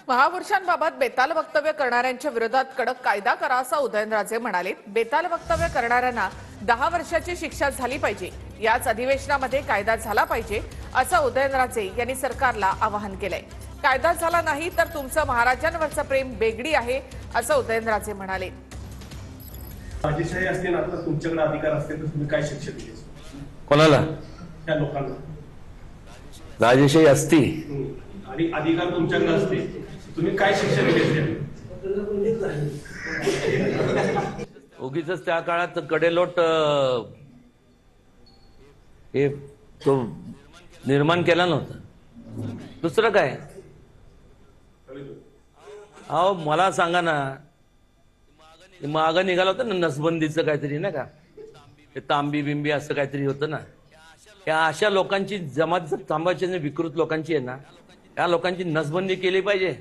महापुरुषांबाबत बेताल वक्तव्य करणाऱ्यांच्या विरोधात कडक कायदा करा असं उदयनराजे म्हणाले। बेताल वक्तव्य करणाऱ्यांना 10 वर्षाची शिक्षा झाली पाहिजे, याच अधिवेशनामध्ये कायदा झाला पाहिजे असं उदयनराजे यांनी सरकारला आवाहन केलंय। कायदा झाला नाही तर तुमचं महाराजांवरचं प्रेम बेगडी आहे असं उदयनराजे म्हणाले। राजेशाही असते ना, आता तुमच्याकडे अधिकार असते तर तुम्ही काय शिक्षा दिली? कोणाला? त्या लोकांना राजेशाही असती आणि अधिकार तुमच्याकडे असते, तुम्ही काय शिक्षा दिली? उगीच त्या काळात कडेलोट हे तो निर्माण केला नव्हता। दुसरं काय? अहो मला सांगा ना, मागं निघाला होता ना नसबंदीचं काहीतरी ना का, ते तांबी बिंबी असं काहीतरी होतं ना। या अशा लोकांची जमात थांबायची, विकृत लोकांची आहे ना, या लोकांची नसबंदी केली पाहिजे।